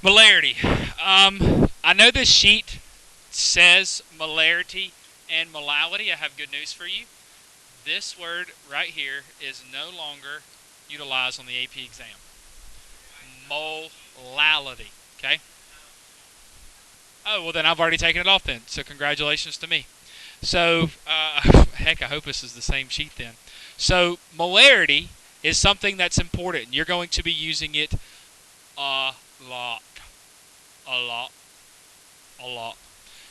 Molarity. I know this sheet says molarity and molality. I have good news for you. This word right here is no longer utilized on the AP exam. Molality. Okay? Oh, well, then I've already taken it off then. So, congratulations to me. So, heck, I hope this is the same sheet then. So, molarity is something that's important. You're going to be using it a lot. A lot. A lot.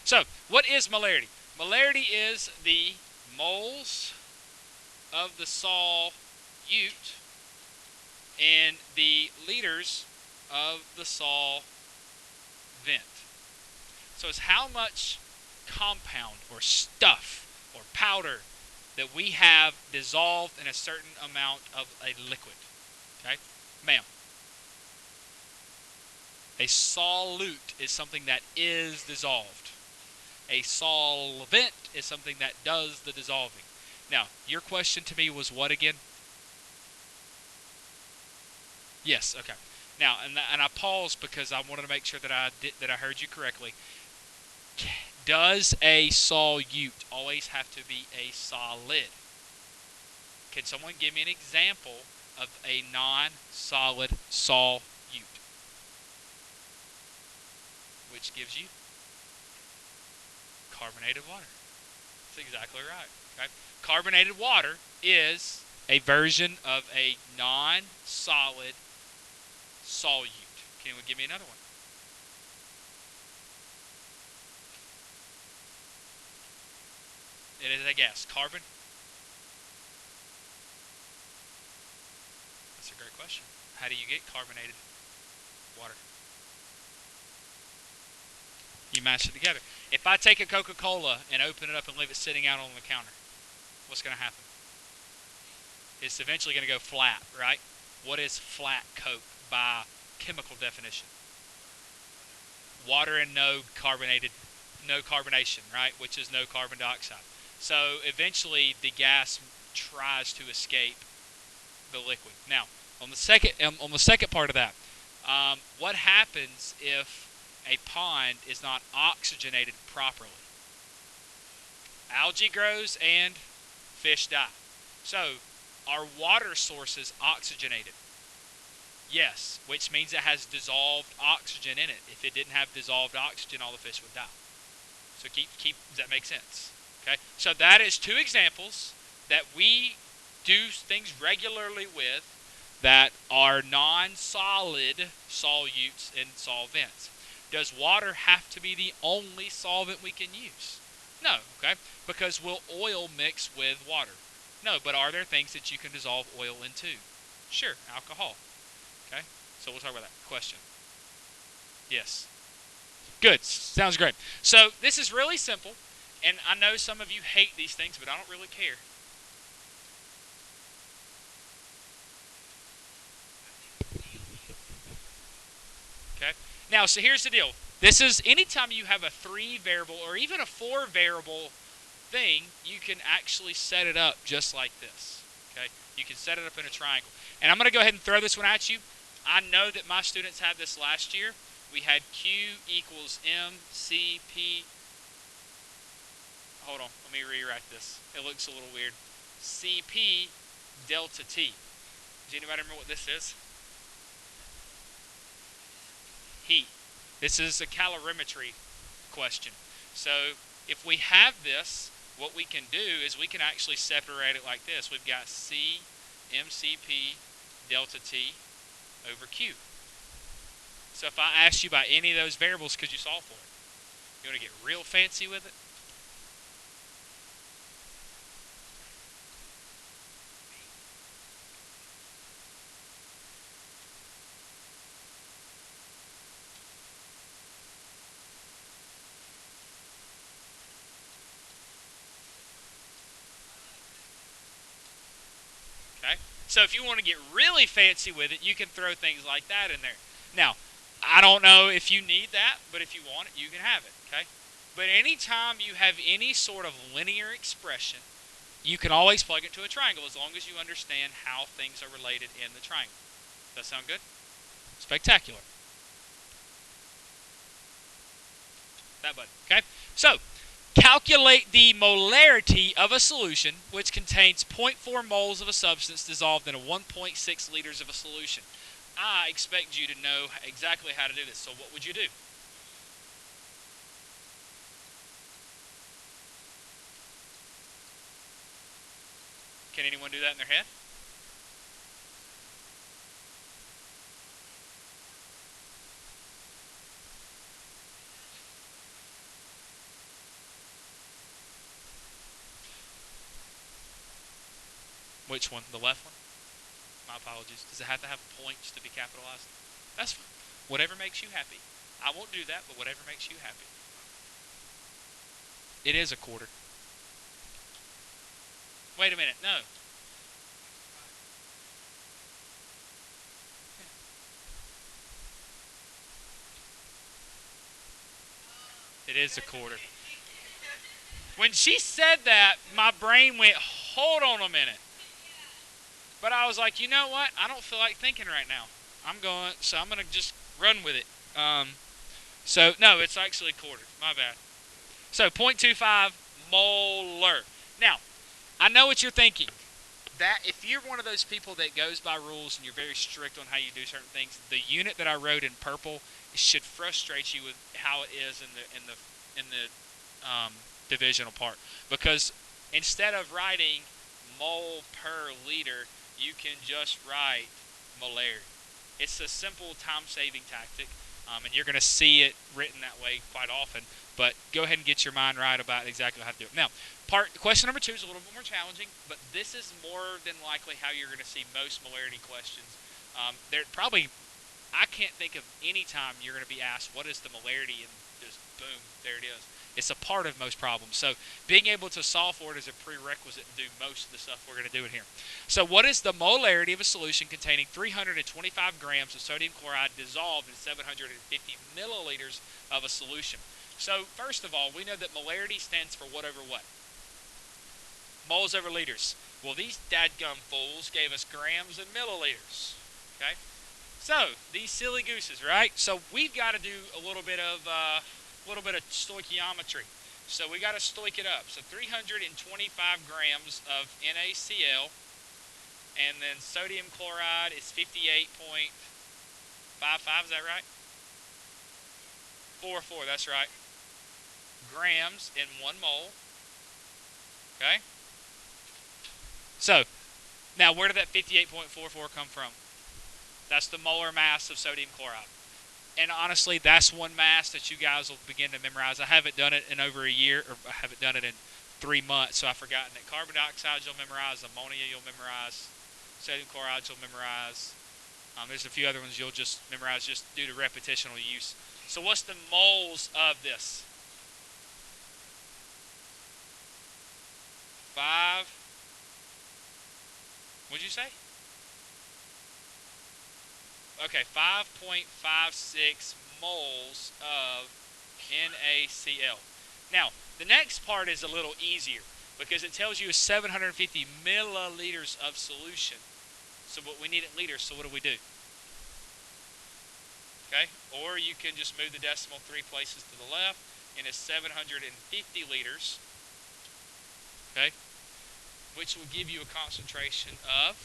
So, what is molarity? Molarity is the moles of the solute and the liters of the solvent. So it's how much compound or stuff or powder that we have dissolved in a certain amount of a liquid. Okay? Ma'am. A solute is something that is dissolved. A solvent is something that does the dissolving. Now, your question to me was what again? Yes, okay. Now, and I paused because I wanted to make sure that I heard you correctly. Does a solute always have to be a solid? Can someone give me an example of a non-solid solute? Which gives you carbonated water. That's exactly right. Okay? Carbonated water is a version of a non-solid solute. Can we give me another one? It is a gas. Carbon? That's a great question. How do you get carbonated water? You mash it together. If I take a Coca-Cola and open it up and leave it sitting out on the counter, what's going to happen? It's eventually going to go flat, right? What is flat Coke by chemical definition? Water and no carbonation, right? Which is no carbon dioxide. So eventually the gas tries to escape the liquid. Now, on the second part of that, what happens if a pond is not oxygenated properly? Algae grows and fish die. So, are water sources oxygenated? Yes, which means it has dissolved oxygen in it. If it didn't have dissolved oxygen, all the fish would die. So does that make sense? Okay, so that is two examples that we do things regularly with that are non-solid solutes and solvents. Does water have to be the only solvent we can use? No, okay, because will oil mix with water? No, but are there things that you can dissolve oil into? Sure, alcohol. Okay, so we'll talk about that question. Yes. Good, sounds great. So this is really simple, and I know some of you hate these things, but I don't really care. Okay. Now, so here's the deal. This is anytime you have a 3-variable or even a 4-variable thing, you can actually set it up just like this. Okay. You can set it up in a triangle. And I'm going to go ahead and throw this one at you. I know that my students had this last year. We had Q equals MCP. Hold on. Let me rewrite this. It looks a little weird. CP delta T. Does anybody remember what this is? Heat. This is a calorimetry question. So if we have this, what we can do is we can actually separate it like this. We've got C MCP delta T over Q. So if I asked you by any of those variables, could you solve for it? You want to get real fancy with it? Okay? So if you want to get really fancy with it, you can throw things like that in there. Now, I don't know if you need that, but if you want it, you can have it. Okay? But anytime you have any sort of linear expression, you can always plug it to a triangle as long as you understand how things are related in the triangle. Does that sound good? Spectacular. That button. Okay? So, calculate the molarity of a solution which contains 0.4 moles of a substance dissolved in a 1.6 liters of a solution. I expect you to know exactly how to do this. So what would you do? Can anyone do that in their head? Which one? The left one? My apologies. Does it have to have points to be capitalized? That's fine. Whatever makes you happy. I won't do that, but whatever makes you happy. It is a quarter. Wait a minute. No. It is a quarter. When she said that, my brain went, hold on a minute. But I was like, you know what? I don't feel like thinking right now. I'm going to just run with it. So, no, it's actually quarter. My bad. So, 0.25 molar. Now, I know what you're thinking. That if you're one of those people that goes by rules and you're very strict on how you do certain things, the unit that I wrote in purple should frustrate you with how it is in the divisional part, because instead of writing mole per liter, you can just write molarity. It's a simple time-saving tactic, and you're going to see it written that way quite often. But go ahead and get your mind right about exactly how to do it. Now, question number 2 is a little bit more challenging, but this is more than likely how you're going to see most molarity questions. I can't think of any time you're going to be asked, what is the molarity, and just boom, there it is. It's a part of most problems. So being able to solve for it is a prerequisite to do most of the stuff we're going to do in here. So what is the molarity of a solution containing 325 grams of sodium chloride dissolved in 750 milliliters of a solution? So first of all, we know that molarity stands for what over what? Moles over liters. Well, these dadgum fools gave us grams and milliliters. Okay? So, these silly gooses, right? So, we've got to do a little bit of stoichiometry. So, we got to stoich it up. So, 325 grams of NaCl, and then sodium chloride is 58.55, is that right? 44, that's right. Grams in 1 mole. Okay? So, now where did that 58.44 come from? That's the molar mass of sodium chloride. And honestly, that's one mass that you guys will begin to memorize. I haven't done it in over a year, or I haven't done it in 3 months, so I've forgotten it. Carbon dioxide you'll memorize, ammonia you'll memorize, sodium chloride you'll memorize. There's a few other ones you'll just memorize just due to repetitional use. So what's the moles of this? 5. What'd you say? Okay, 5.56 moles of NaCl. Now, the next part is a little easier because it tells you 750 milliliters of solution. So, but we need it liters, so what do we do? Okay, or you can just move the decimal 3 places to the left, and it's 750 liters. Okay, which will give you a concentration of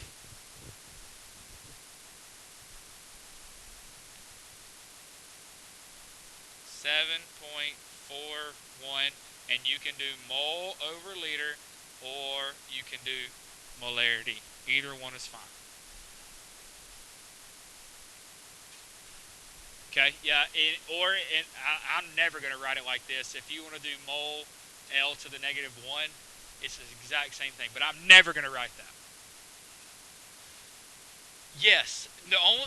7.41, and you can do mole over liter, or you can do molarity. Either one is fine. Okay, yeah, I'm never going to write it like this. If you want to do mole L to the -1, it's the exact same thing, but I'm never going to write that. Yes,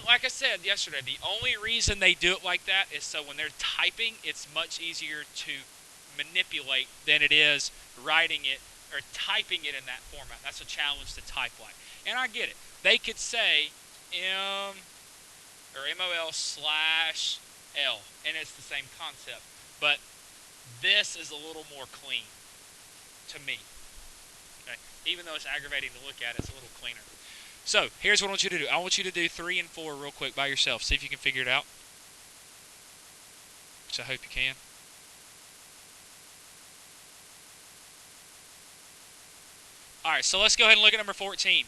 like I said yesterday, the only reason they do it like that is so when they're typing, it's much easier to manipulate than it is writing it or typing it in that format. That's a challenge to type like. And I get it. They could say M or MOL/L, and it's the same concept. But this is a little more clean to me. Okay? Even though it's aggravating to look at, it's a little cleaner. So, here's what I want you to do. I want you to do 3 and 4 real quick by yourself. See if you can figure it out. Which I hope you can. All right, so let's go ahead and look at number 14.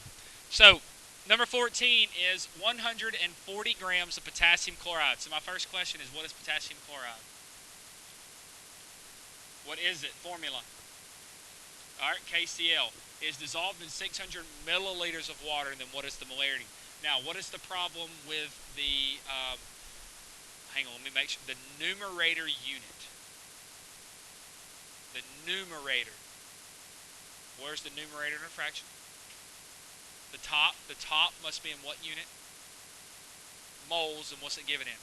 So number 14 is 140 grams of potassium chloride. So my first question is, what is potassium chloride? What is it? Formula. All right, KCl is dissolved in 600 milliliters of water, and then what is the molarity? Now, what is the problem with the, hang on, let me make sure, the numerator unit. The numerator. Where's the numerator in a fraction? The top must be in what unit? Moles, and what's it given in?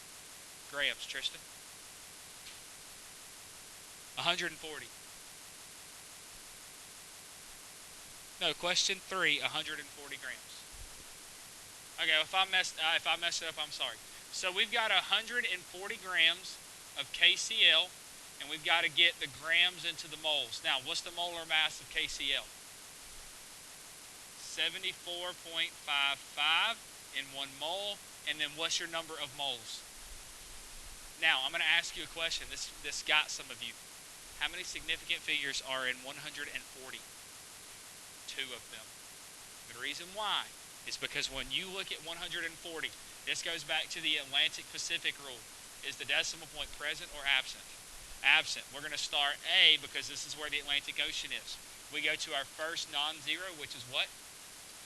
Grams, Tristan. 140. No, question 3, 140 grams. Okay, if I messed it up, I'm sorry. So we've got 140 grams of KCl, and we've got to get the grams into the moles. Now, what's the molar mass of KCl? 74.55 in 1 mole, and then what's your number of moles? Now, I'm going to ask you a question. This got some of you. How many significant figures are in 140? 2 of them. The reason why is because when you look at 140, this goes back to the Atlantic-Pacific rule. Is the decimal point present or absent? Absent. We're going to start A because this is where the Atlantic Ocean is. We go to our first non-zero, which is what?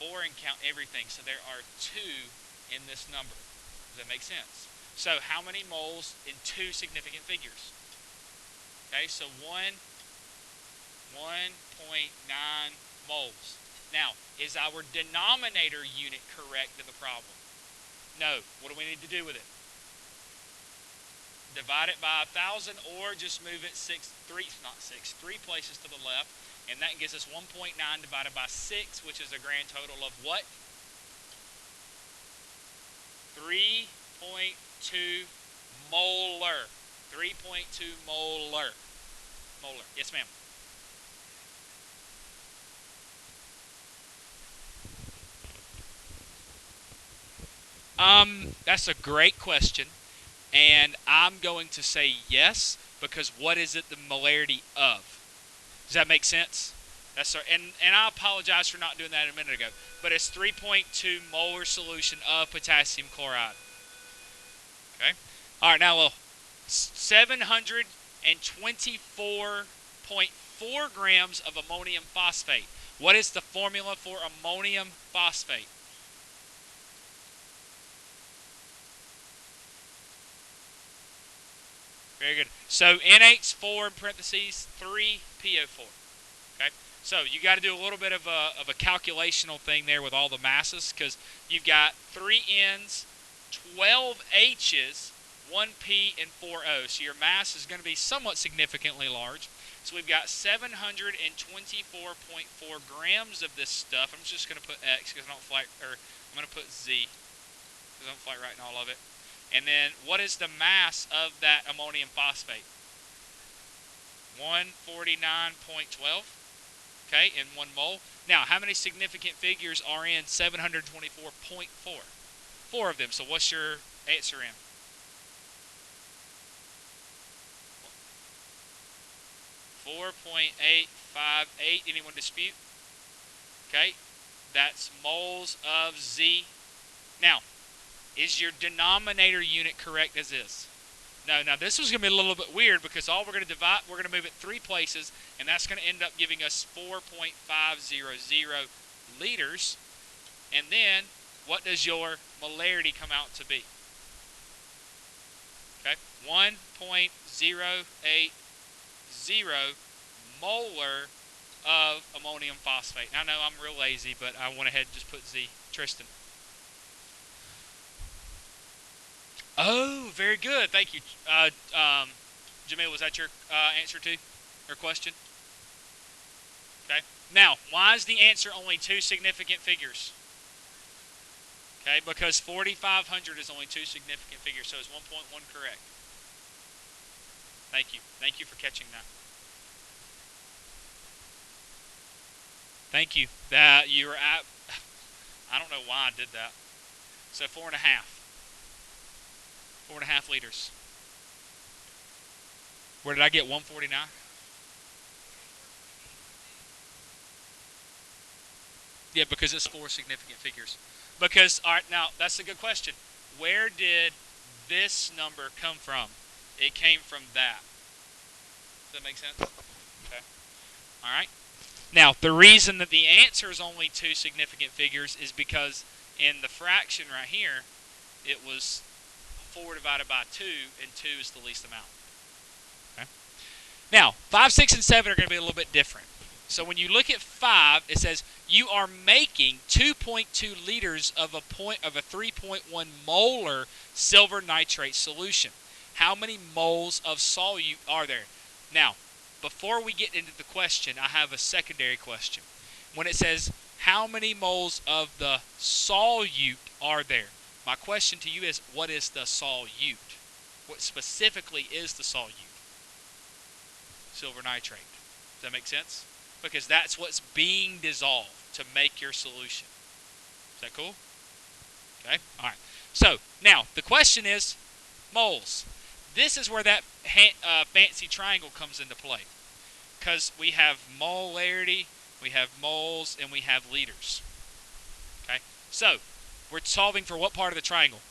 4, and count everything. So there are 2 in this number. Does that make sense? So how many moles in 2 significant figures? Okay, so 1.9 moles. Now, is our denominator unit correct in the problem? No. What do we need to do with it? Divide it by 1,000, or just move it 3 places to the left, and that gives us 1.9 divided by 6, which is a grand total of what? 3.2 molar. 3.2 molar. Molar. Yes, ma'am. That's a great question, and I'm going to say yes, because what is it the molarity of? Does that make sense? That's right. And I apologize for not doing that a minute ago, but it's 3.2 molar solution of potassium chloride. Okay. All right. Now, 724.4 grams of ammonium phosphate. What is the formula for ammonium phosphate? Very good. So NH4 in parentheses, 3PO4. Okay. So you got to do a little bit of a calculational thing there with all the masses, because you've got 3 N's, 12 H's, 1 P, and 4 O. So your mass is going to be somewhat significantly large. So we've got 724.4 grams of this stuff. I'm just going to put X because I don't fly, or I'm going to put Z because I don't fly writing all of it. And then what is the mass of that ammonium phosphate? 149.12. Okay, in 1 mole. Now, how many significant figures are in 724.4? 4 of them. So what's your answer in? 4.858. Anyone dispute? Okay, that's moles of Z. Now, is your denominator unit correct as is? No, now this was going to be a little bit weird, because all we're going to divide, we're going to move it 3 places, and that's going to end up giving us 4.500 liters. And then, what does your molarity come out to be? Okay, 1.080 molar of ammonium phosphate. Now, I know I'm real lazy, but I went ahead and just put Z. Tristan. Oh, very good. Thank you. Jamil, was that your answer to or question? Okay. Now, why is the answer only 2 significant figures? Okay, because 4,500 is only 2 significant figures, so it's 1.1 correct. Thank you. Thank you for catching that. Thank you. That you were at. I don't know why I did that. So 4.5. 4.5 liters. Where did I get 149? Yeah, because it's 4 significant figures. Because, all right, now, that's a good question. Where did this number come from? It came from that. Does that make sense? Okay. All right. Now, the reason that the answer is only 2 significant figures is because in the fraction right here, it was 4 divided by 2, and 2 is the least amount. Okay. Now, 5, 6, and 7 are going to be a little bit different. So when you look at 5, it says you are making 2.2 liters of a 3.1 molar silver nitrate solution. How many moles of solute are there? Now, before we get into the question, I have a secondary question. When it says how many moles of the solute are there? My question to you is, what is the solute? What specifically is the solute? Silver nitrate. Does that make sense? Because that's what's being dissolved to make your solution. Is that cool? Okay. All right. So now the question is moles. This is where that fancy triangle comes into play, because we have molarity, we have moles, and we have liters. Okay. So we're solving for what part of the triangle?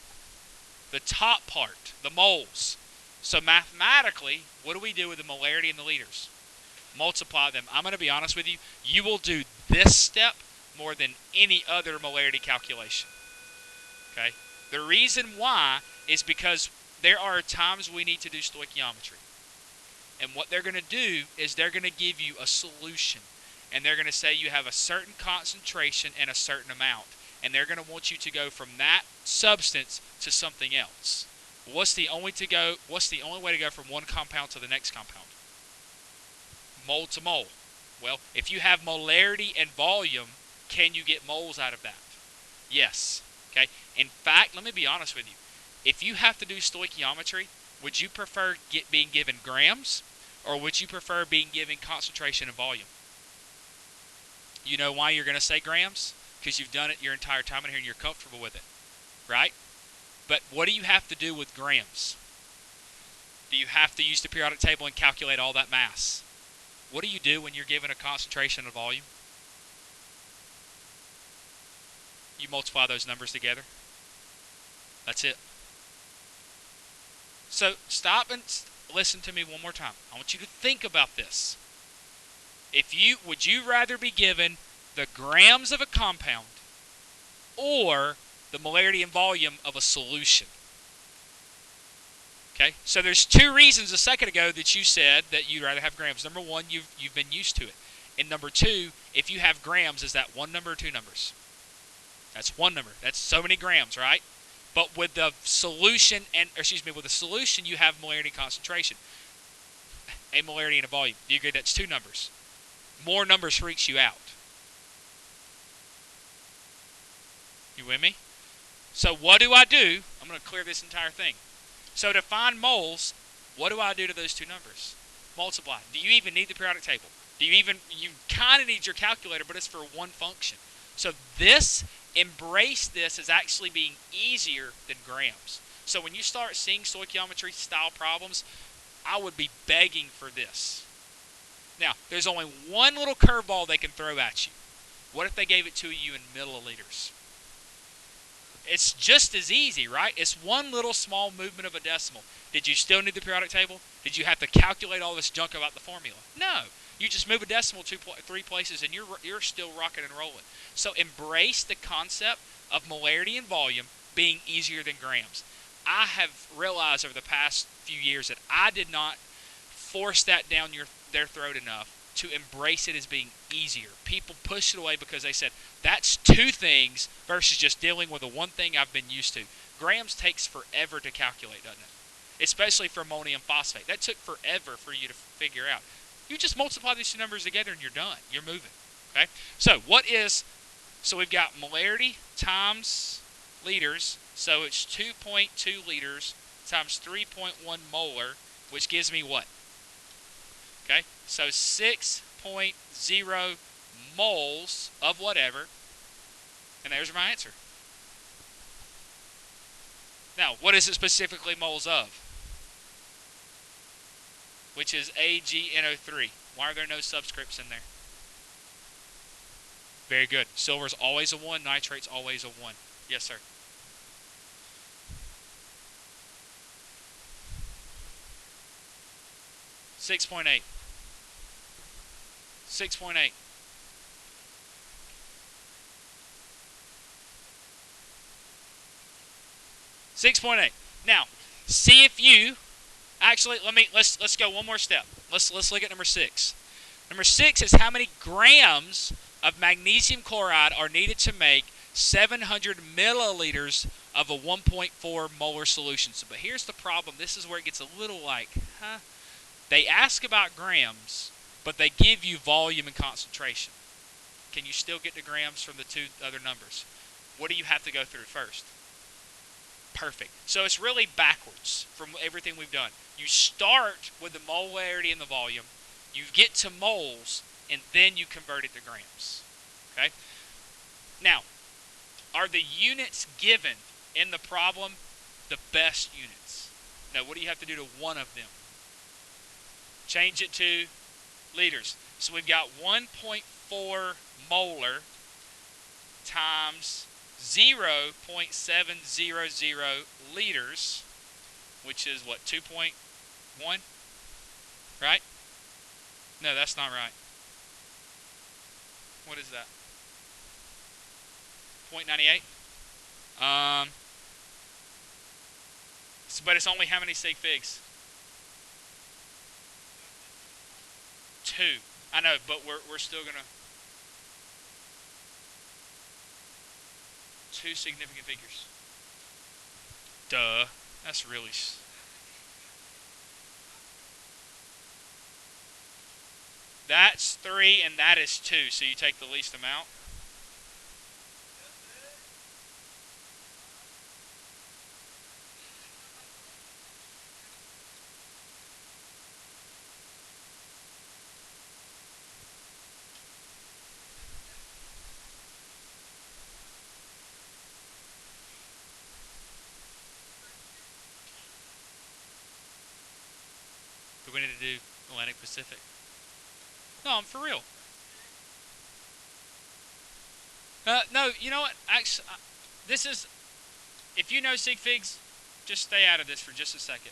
The top part, the moles. So mathematically, what do we do with the molarity and the liters? Multiply them. I'm going to be honest with you. You will do this step more than any other molarity calculation. Okay? The reason why is because there are times we need to do stoichiometry. And what they're going to do is they're going to give you a solution. And they're going to say you have a certain concentration and a certain amount. And they're going to want you to go from that substance to something else. What's the only way to go from one compound to the next compound? Mole to mole. Well, if you have molarity and volume, can you get moles out of that? Yes. Okay. In fact, let me be honest with you. If you have to do stoichiometry, would you prefer being given grams, or would you prefer being given concentration and volume? You know why you're going to say grams? Because you've done it your entire time in here and you're comfortable with it, right? But what do you have to do with grams? Do you have to use the periodic table and calculate all that mass? What do you do when you're given a concentration and volume? You multiply those numbers together. That's it. So stop and listen to me one more time. I want you to think about this. Would you rather be given the grams of a compound or the molarity and volume of a solution? Okay, so there's 2 reasons a second ago that you said that you'd rather have grams. Number 1, you've been used to it. And number 2, if you have grams, is that 1 number or 2 numbers? That's 1 number. That's so many grams, right? But with the solution, with the solution, you have molarity and concentration. A molarity and a volume. Do you agree that's 2 numbers? More numbers freaks you out. You with me? So what do I do? I'm going to clear this entire thing. So to find moles, what do I do to those 2 numbers? Multiply. Do you even need the periodic table? You kind of need your calculator, but it's for one function. So embrace this as actually being easier than grams. So when you start seeing stoichiometry style problems, I would be begging for this. Now, there's only one little curveball they can throw at you. What if they gave it to you in milliliters? It's just as easy, right? It's one little small movement of a decimal. Did you still need the periodic table? Did you have to calculate all this junk about the formula? No. You just move a decimal 3 places and you're still rocking and rolling. So embrace the concept of molarity and volume being easier than grams. I have realized over the past few years that I did not force that down their throat enough to embrace it as being easier. People push it away because they said, that's 2 things versus just dealing with the one thing I've been used to. Grams takes forever to calculate, doesn't it? Especially for ammonium phosphate. That took forever for you to figure out. You just multiply these 2 numbers together and you're done. You're moving. Okay? So we've got molarity times liters. So it's 2.2 liters times 3.1 molar, which gives me what? Okay, so 6.0 moles of whatever, and there's my answer. Now, what is it specifically moles of? Which is AgNO3. Why are there no subscripts in there? Very good. Silver's always a 1. Nitrate's always a 1. Yes, sir. Six point eight. 6.8. Now, see if you actually let's go one more step. Let's look at number 6. Number 6 is how many grams of magnesium chloride are needed to make 700 milliliters of a 1.4 molar solution. So, but here's the problem. This is where it gets a little like, huh? They ask about grams, but they give you volume and concentration. Can you still get the grams from the two other numbers? What do you have to go through first? Perfect. So it's really backwards from everything we've done. You start with the molarity and the volume, you get to moles, and then you convert it to grams. Okay? Now, are the units given in the problem the best units? No, what do you have to do to one of them? Change it to liters. So we've got 1.4 molar times 0.700 liters, which is what, 2.1? Right? No, that's not right. What is that? 0.98? But it's only how many sig figs? 2. I know, but we're still gonna 2 significant figures. Duh. That's really. That's 3 and that is 2. So you take the least amount. But we need to do Atlantic Pacific. No, I'm for real. No, you know what? Actually, this is. If you know sig figs, just stay out of this for just a second.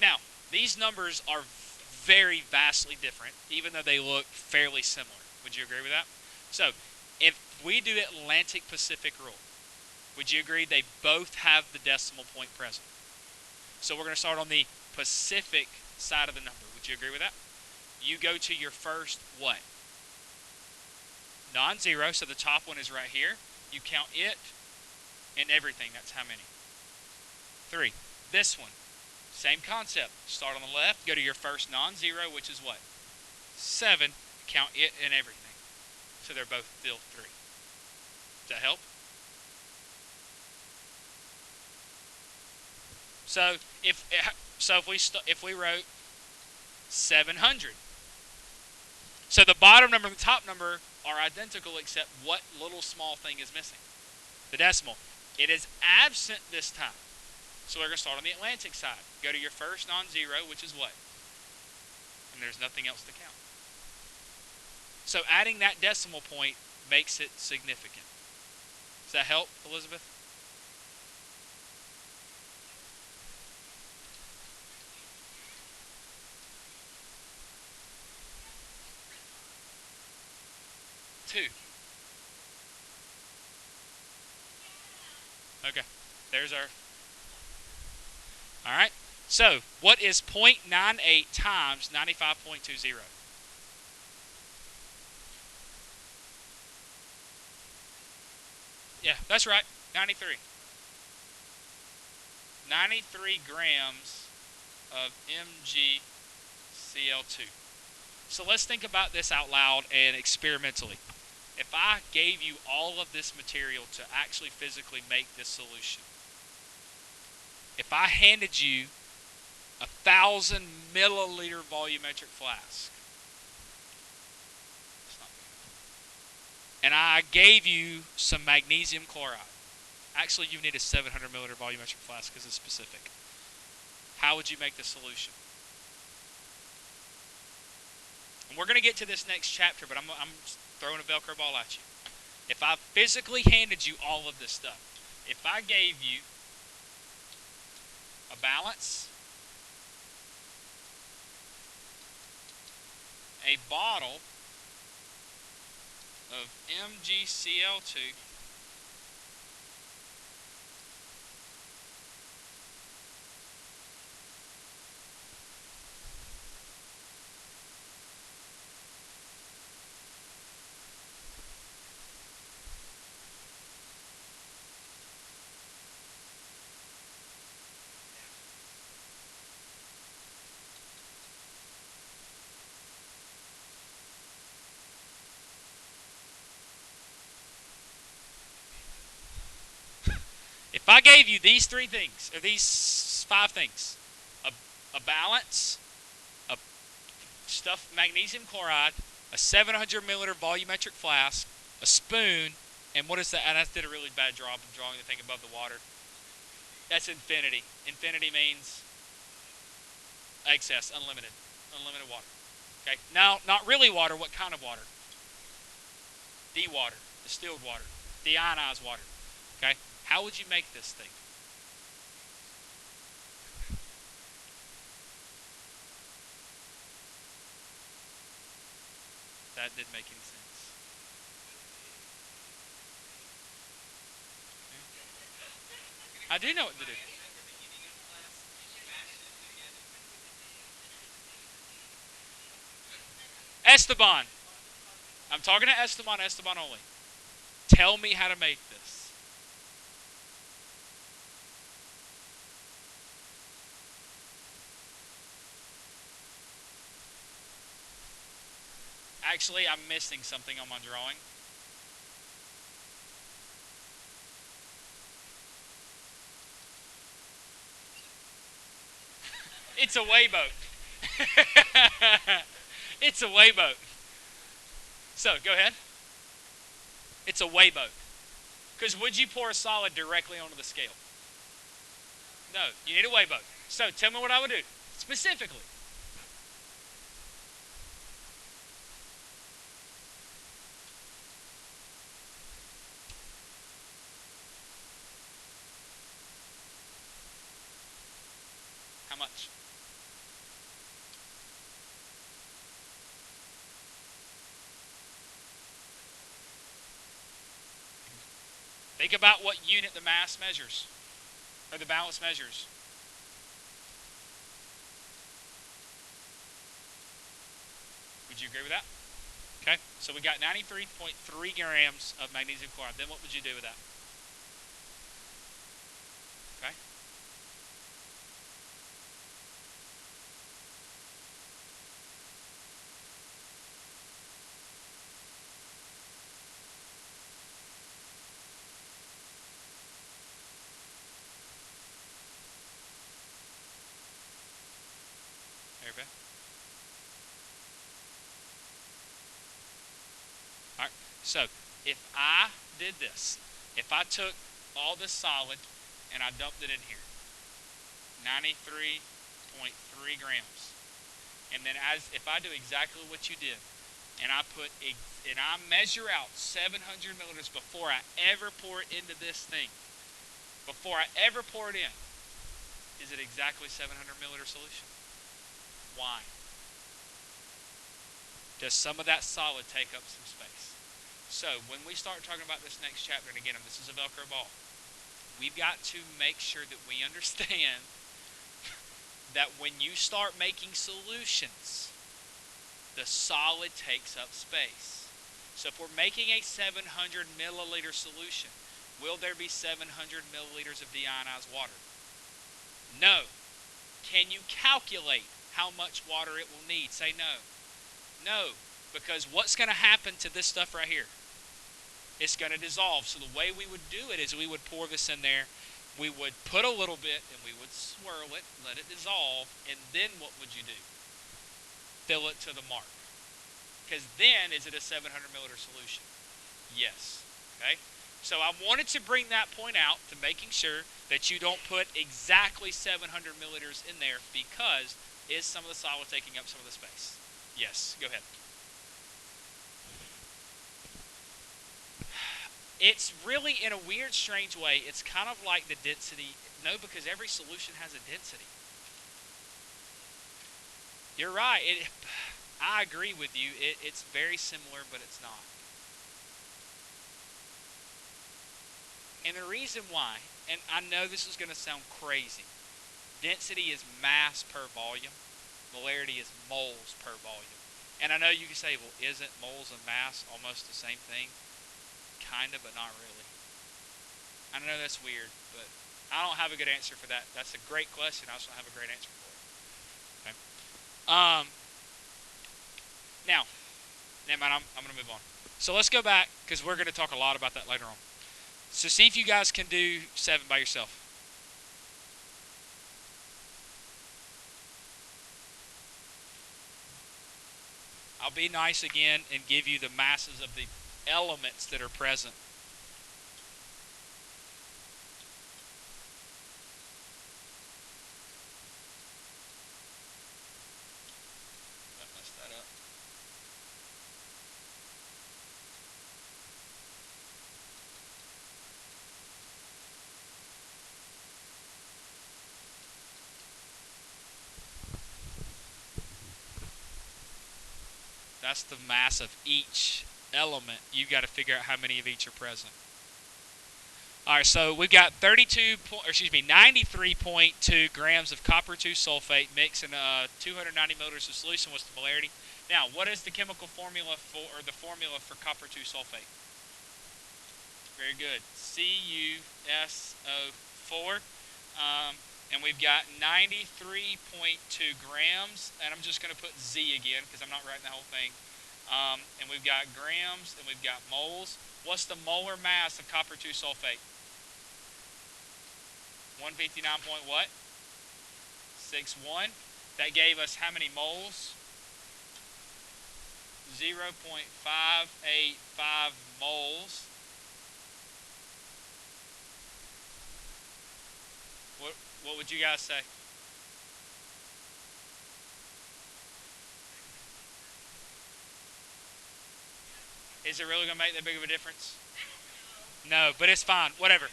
Now, these numbers are very vastly different, even though they look fairly similar. Would you agree with that? So, if we do Atlantic Pacific rule, would you agree they both have the decimal point present? So we're going to start on the Pacific side of the number. Would you agree with that? You go to your first what? Non-zero, so the top one is right here. You count it and everything. That's how many? 3. This one, same concept. Start on the left, go to your first non-zero, which is what? 7. Count it and everything. So they're both still 3. Does that help? So if we wrote 700, so the bottom number and the top number are identical except what little small thing is missing? The decimal. It is absent this time. So we're going to start on the Atlantic side. Go to your first non-zero, which is what? And there's nothing else to count. So adding that decimal point makes it significant. Does that help, Elizabeth? Two. Okay. There's our. All right. So, what is 0.98 times 95.20? Yeah, that's right. 93. 93 grams of MgCl2. So let's think about this out loud and experimentally. If I gave you all of this material to actually physically make this solution, if I handed you 1,000 milliliter volumetric flask, and I gave you some magnesium chloride, actually you need a 700 milliliter volumetric flask because it's specific. how would you make the solution? And we're going to get to this next chapter, but I'm throwing a Velcro ball at you. If I physically handed you all of this stuff, if I gave you a balance, a bottle of MgCl2, if I gave you these three things, or these five things, a balance, a stuffed magnesium chloride, a 700 milliliter volumetric flask, a spoon, and what is that? And I did a really bad job of drawing the thing above the water. That's infinity. Infinity means excess, unlimited water. Okay. Now, not really water. What kind of water? Dewater, distilled water, deionized water. Okay. How would you make this thing? That didn't make any sense. I do know what to do. Esteban. I'm talking to Esteban only. Tell me how to make this. Actually, I'm missing something on my drawing. It's a wayboat. It's a wayboat. So, go ahead. It's a wayboat. Because would you pour a solid directly onto the scale? No, you need a wayboat. So, tell me what I would do. Specifically. How much? Think about what unit the mass measures, or the balance measures. Would you agree with that? Okay, so we got 93.3 grams of magnesium chloride. Then what would you do with that? Okay. Everybody? All right. So if I did this, if I took all this solid and I dumped it in here, 93.3 grams, and then if I do exactly what you did, and I measure out 700 milliliters before I ever pour it into this thing, before I ever pour it in, is it exactly 700 milliliter solution? Why? Does some of that solid take up some space? So when we start talking about this next chapter, and again, this is a Velcro ball, we've got to make sure that we understand that when you start making solutions, the solid takes up space. So if we're making a 700 milliliter solution, will there be 700 milliliters of deionized water? No. Can you calculate how much water it will need? Say no. No, because what's going to happen to this stuff right here? It's going to dissolve. So the way we would do it is we would pour this in there, we would put a little bit, and we would swirl it, let it dissolve, and then what would you do? Fill it to the mark. Because then, is it a 700 milliliter solution? Yes. Okay? So I wanted to bring that point out to making sure that you don't put exactly 700 milliliters in there, because is some of the solid taking up some of the space? Yes, go ahead. It's really, in a weird, strange way, it's kind of like the density. No, because every solution has a density. You're right. I agree with you. It's very similar, but it's not. And the reason why, and I know this is going to sound crazy, density is mass per volume. Molarity is moles per volume. And I know you can say, well, isn't moles and mass almost the same thing? Kind of, but not really. I know that's weird, but I don't have a good answer for that. That's a great question. I just don't have a great answer for it. Okay. Now, never mind, I'm going to move on. So let's go back, because we're going to talk a lot about that later on. So see if you guys can do 7 by yourself. I'll be nice again and give you the masses of the elements that are present. I messed that up. That's the mass of each element. You've got to figure out how many of each are present. All right, so we've got 93.2 grams of copper 2 sulfate mixed in 290 milliliters of solution. What's the molarity? Now, what is the chemical formula for, or the formula for copper 2 sulfate? Very good. CuSO4. And we've got 93.2 grams, and I'm just going to put Z again because I'm not writing the whole thing. And we've got grams, and we've got moles. What's the molar mass of copper 2 sulfate? 159 point what? 61. That gave us how many moles? 0.585 moles. What would you guys say? Is it really going to make that big of a difference? No, but it's fine. Whatever.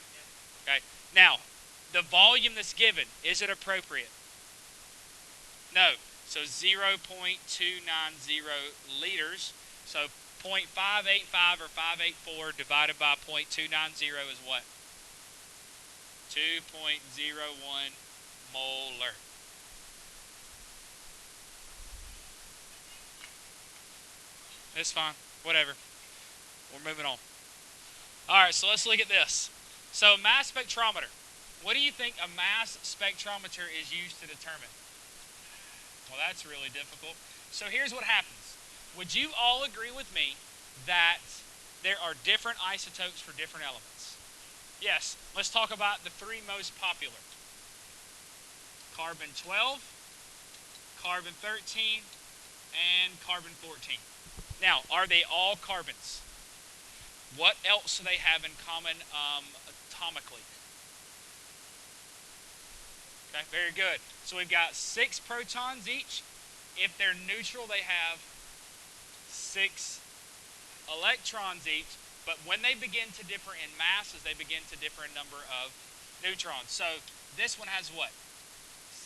Okay. Now, the volume that's given, is it appropriate? No. So 0.290 liters. So 0.585 or 584 divided by 0.290 is what? 2.01 molar. It's fine. Whatever. We're moving on. Alright, so let's look at this. So mass spectrometer. What do you think a mass spectrometer is used to determine? Well, that's really difficult. So here's what happens. Would you all agree with me that there are different isotopes for different elements? Yes. Let's talk about the 3 most popular. Carbon 12, carbon 13, and carbon 14. Now, are they all carbons? What else do they have in common atomically? Okay, very good. So we've got 6 protons each. If they're neutral, they have 6 electrons each. But when they begin to differ in masses, they begin to differ in number of neutrons. So this one has what?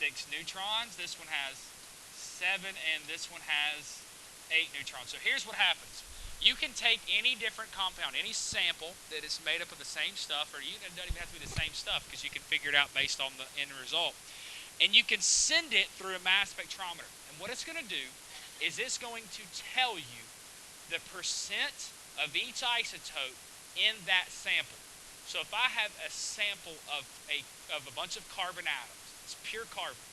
6 neutrons. This one has 7, and this one has 8 neutrons. So here's what happens. You can take any different compound, any sample that is made up of the same stuff, or it doesn't even have to be the same stuff because you can figure it out based on the end result. And you can send it through a mass spectrometer. And what it's going to do is it's going to tell you the percent of each isotope in that sample. So if I have a sample of a bunch of carbon atoms, it's pure carbon,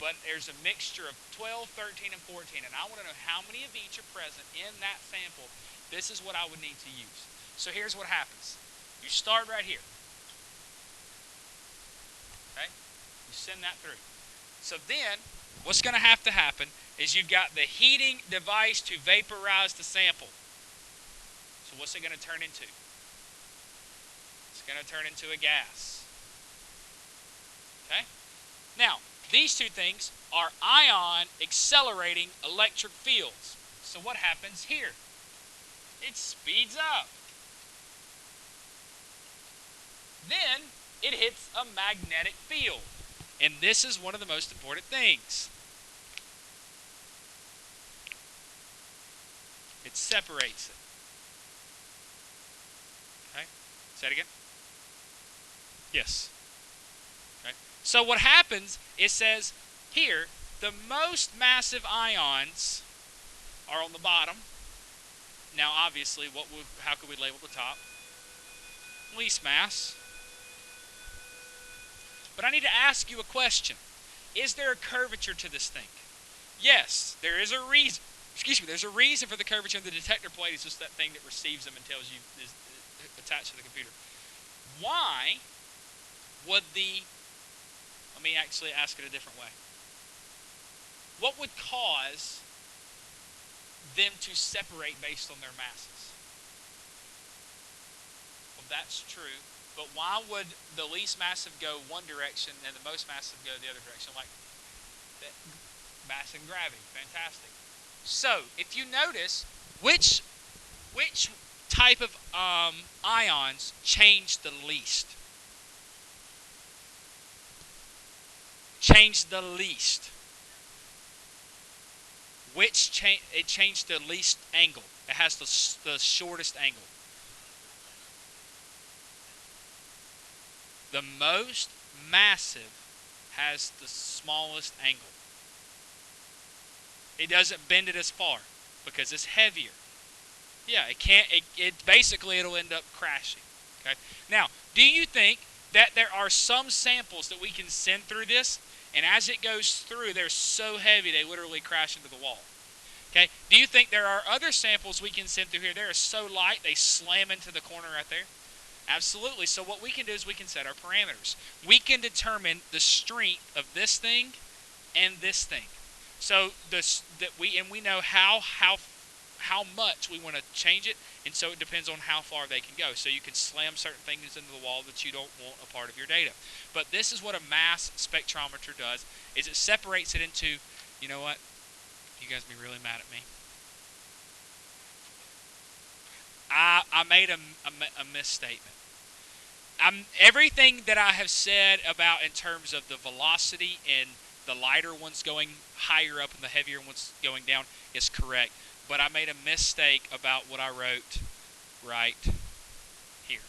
but there's a mixture of 12, 13, and 14, and I want to know how many of each are present in that sample, this is what I would need to use. So here's what happens. You start right here. Okay? You send that through. So then, what's going to happen is you've got the heating device to vaporize the sample. So what's it going to turn into? going to turn into a gas. Okay? Now, these two things are ion accelerating electric fields. So what happens here? It speeds up. Then it hits a magnetic field. And this is one of the most important things. It separates it. Okay? Say it again. Yes. Okay. So what happens, it says here, the most massive ions are on the bottom. Now, obviously, how could we label the top? Least mass. But I need to ask you a question. Is there a curvature to this thing? Yes, there is a reason. Excuse me, there's a reason for the curvature of the detector plate. It's just that thing that receives them and tells you is attached to the computer. Why would let me actually ask it a different way. What would cause them to separate based on their masses? Well, that's true. But why would the least massive go one direction and the most massive go the other direction? Like mass and gravity. Fantastic. So, if you notice, which type of ions change the least? Change the least. It changed the least angle. It has the shortest angle. The most massive has the smallest angle. It doesn't bend it as far because it's heavier. Yeah, it can't. It basically it'll end up crashing. Okay. Now, do you think that there are some samples that we can send through this, and as it goes through, they're so heavy they literally crash into the wall? Okay. Do you think there are other samples we can send through here? They are so light they slam into the corner right there? Absolutely. So what we can do is we can set our parameters. We can determine the strength of this thing and this thing. So we know how much we want to change it, and so it depends on how far they can go. So you can slam certain things into the wall that you don't want a part of your data. But this is what a mass spectrometer does: is it separates it into, you know what? You guys be really mad at me. I made a misstatement. Everything that I have said about in terms of the velocity and the lighter ones going higher up and the heavier ones going down is correct. But I made a mistake about what I wrote right here.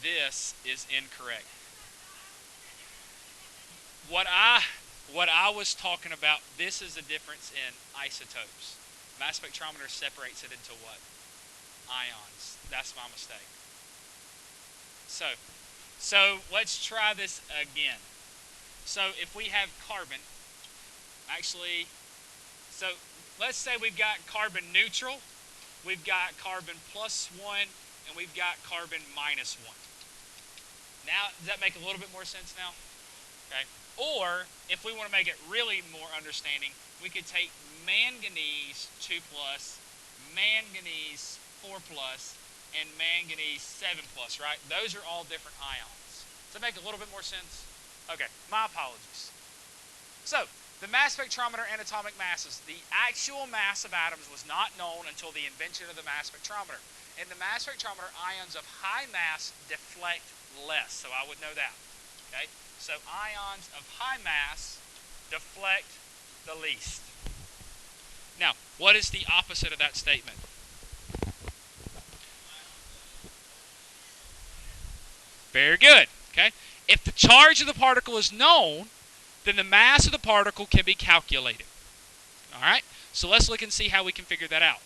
This is incorrect. What I was talking about, this is a difference in isotopes. Mass spectrometer separates it into what? Ions. That's my mistake. So let's try this again. So if we have carbon, actually, so let's say we've got carbon neutral, we've got carbon +1, and we've got carbon -1. Now, does that make a little bit more sense now? Okay. Or, if we want to make it really more understanding, we could take manganese 2+, manganese 4+, and manganese 7+, right? Those are all different ions. Does that make a little bit more sense? Okay, my apologies. So, the mass spectrometer and atomic masses. The actual mass of atoms was not known until the invention of the mass spectrometer. In the mass spectrometer, ions of high mass deflect less, so I would know that. Okay, so ions of high mass deflect the least. Now, what is the opposite of that statement? Very good. Okay, if the charge of the particle is known, then the mass of the particle can be calculated. All right, so let's look and see how we can figure that out.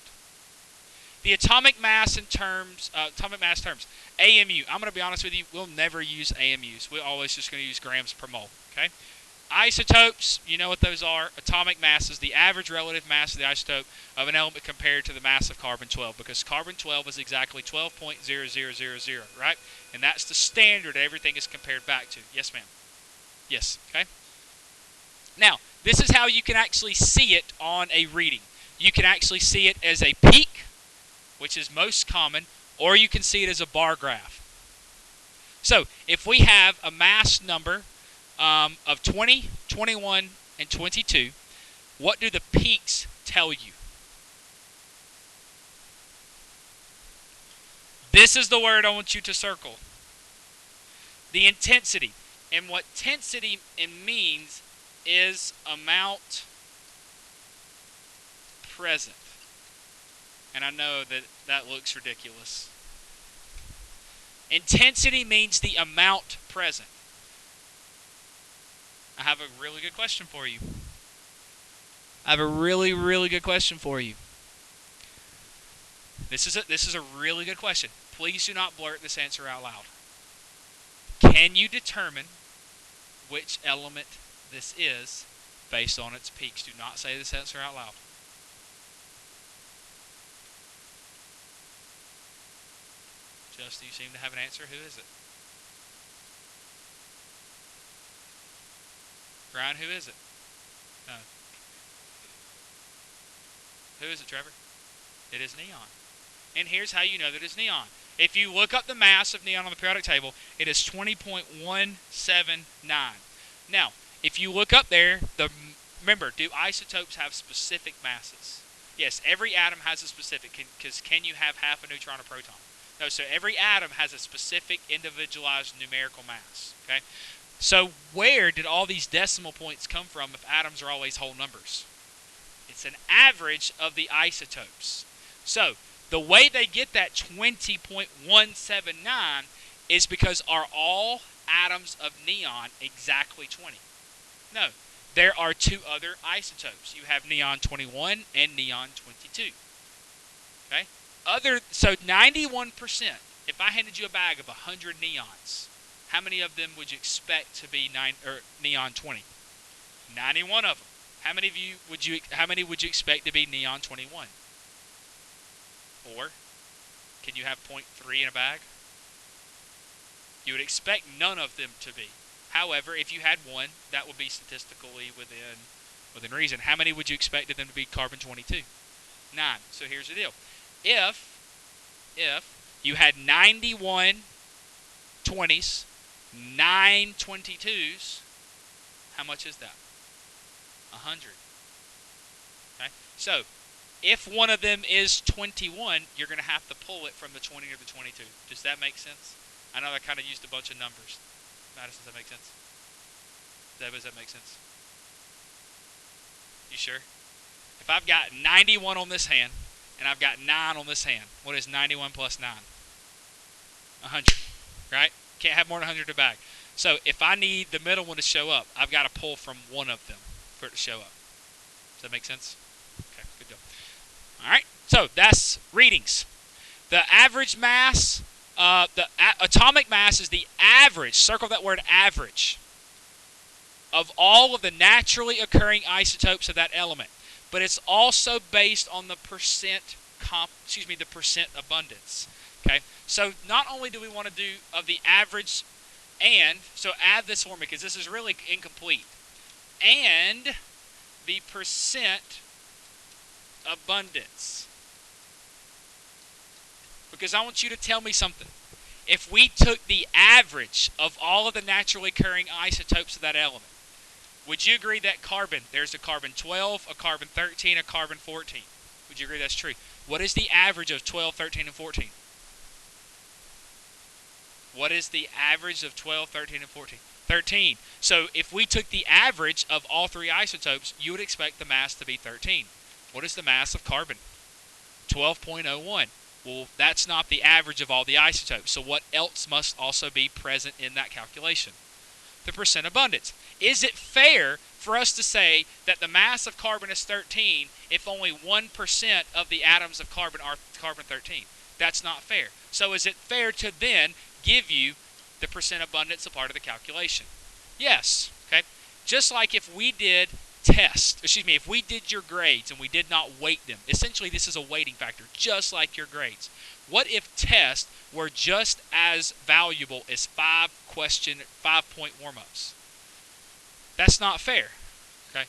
The atomic mass terms, AMU. I'm going to be honest with you, we'll never use AMUs. We're always just going to use grams per mole. Okay. Isotopes, you know what those are. Atomic mass is the average relative mass of the isotope of an element compared to the mass of carbon-12, because carbon-12 is exactly 12.0000, right? And that's the standard that everything is compared back to. Yes, ma'am. Yes, okay? Now, this is how you can actually see it on a reading. You can actually see it as a peak, which is most common, or you can see it as a bar graph. So if we have a mass number of 20, 21, and 22, what do the peaks tell you? This is the word I want you to circle. The intensity. And what intensity means is amount present. And I know that that looks ridiculous. Intensity means the amount present. I have a really good question for you. I have a really, really good question for you. This is a really good question. Please do not blurt this answer out loud. Can you determine which element this is based on its peaks? Do not say this answer out loud. Justin, you seem to have an answer. Who is it? Ryan, who is it? No. Who is it, Trevor? It is neon. And here's how you know that it's neon. If you look up the mass of neon on the periodic table, it is 20.179. Now, if you look up there, remember, do isotopes have specific masses? Yes, every atom has a specific, because can you have half a neutron or proton? No, so every atom has a specific individualized numerical mass. Okay, so where did all these decimal points come from if atoms are always whole numbers? It's an average of the isotopes. So the way they get that 20.179 is because are all atoms of neon exactly 20? No. There are two other isotopes. You have neon 21 and neon 22. Okay? So 91%, if I handed you a bag of 100 neons, how many of them would you expect to be neon 20? 91 of them. How many would you expect to be neon 21? 4. Can you have 0.3 in a bag? You would expect none of them to be. However, if you had one, that would be statistically within reason. How many would you expect them to be carbon 22? 9. So here's the deal. If you had 91 20s, 9 22s, how much is that? 100. Okay? So, if one of them is 21, you're going to have to pull it from the 20 or the 22. Does that make sense? I know I kind of used a bunch of numbers. Madison, does that make sense? Does that make sense? You sure? If I've got 91 on this hand, and I've got 9 on this hand, what is 91 plus 9? 100, right? Can't have more than 100 in a bag. So if I need the middle one to show up, I've got to pull from one of them for it to show up. Does that make sense? Okay, good deal. All right, so that's readings. The average mass, atomic mass is the average, circle that word average, of all of the naturally occurring isotopes of that element. But it's also based on the percent abundance. Okay, so not only do we want to do of the average, and so add this for me because this is really incomplete, and the percent abundance, because I want you to tell me something. If we took the average of all of the naturally occurring isotopes of that element, would you agree that carbon, there's a carbon 12, a carbon 13, a carbon 14? Would you agree that's true? What is the average of 12, 13, and 14? What is the average of 12, 13, and 14? 13. So if we took the average of all three isotopes, you would expect the mass to be 13. What is the mass of carbon? 12.01. Well, that's not the average of all the isotopes. So what else must also be present in that calculation? The percent abundance. Is it fair for us to say that the mass of carbon is 13 if only 1% of the atoms of carbon are carbon 13? That's not fair. So is it fair to then give you the percent abundance a part of the calculation? Yes. Okay. Just like if we did if we did your grades and we did not weight them, essentially this is a weighting factor, just like your grades. What if tests were just as valuable as 5-point warm-ups? That's not fair. Okay,